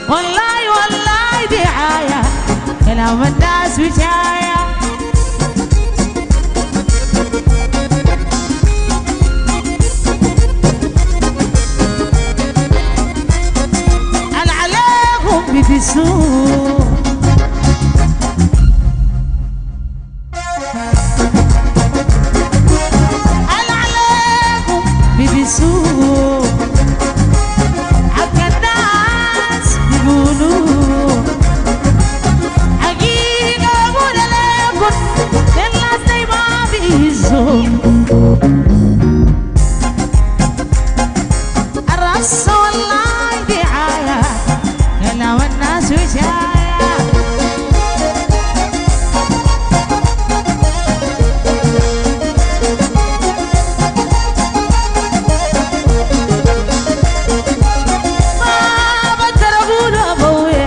والله والله دعاية كلام الناس وشاية العليهم بتسوق العليهم بتسوق حق الناس يقولوا حقيقة أقول لكم الناس زي ما بيهزوا الرص والله دعاية كلام الناس وشاية ما بقدر أقول أبوي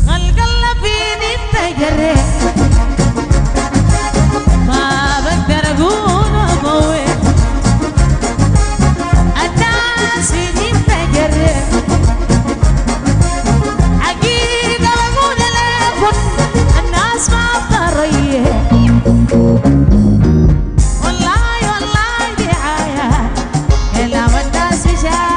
خلق الله فيني التجري ما بقدر أقول أبوي الناس فيني التجري حقيقة بقول لكم الناس ما بتريه والله والله دعاية كلام الناس وشاية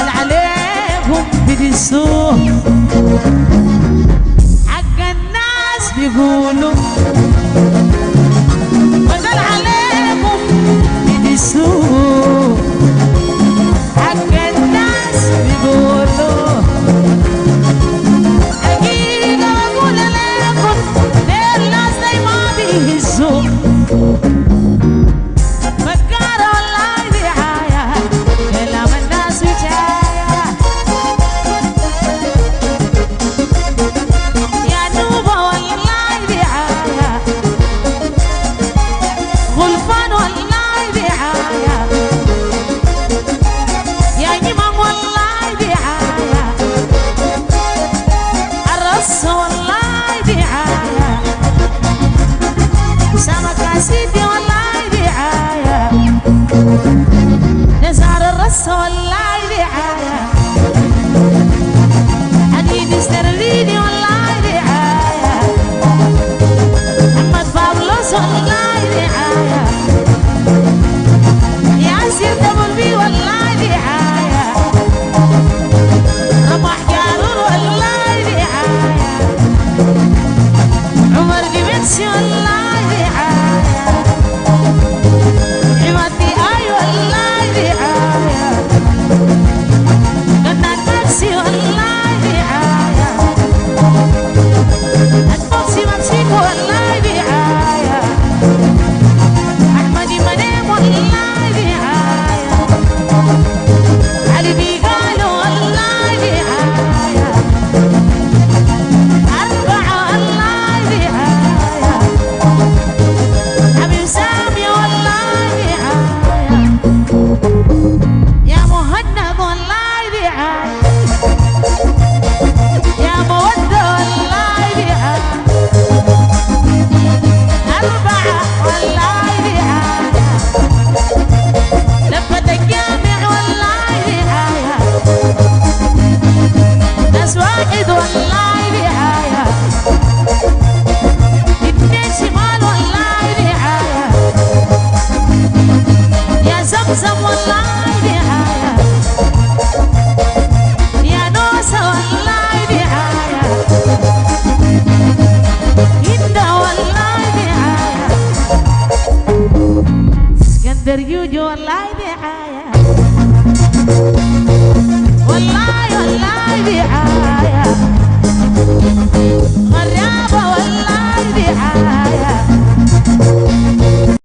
العليهم بدسوه حق الناس بيقولوا وقال عليهم بدسوه حق الناس بيقولوا حقيقة بقول لكم الناس زي ما بيهزوا فكروا والله دعاية كلام الناس وشاية يا نوبة والله دعاية غلفان والله دعاية يا نمام والله دعاية الرص والله دعاية سمك سيدي والله دعاية نزار الرص والله دعاية حديد استرليني والله دعاية محمد بابلوس والله دعاية ياسر دبل بي والله دعاية رمح جارور والله دعاية عمر دمشي والله دعاية عمادي آي والله دعاية قناة ماكسي والله دعاية الموكسي مكسيكو والله دعاية أحمدي منيم والله دعاية علي بيقالو والله دعاية أربعة والله دعاية حبيب سامي والله دعاية يا مهند والله دعاية يا مودة والله دعاية أربعة والله دعاية لفة الجامع والله دعاية ناس واحد والله دعاية اتنين شمال والله دعاية يا زمزم والله دعاية يا نوسة والله دعاية هدى والله دعاية اسكندر يوجو والله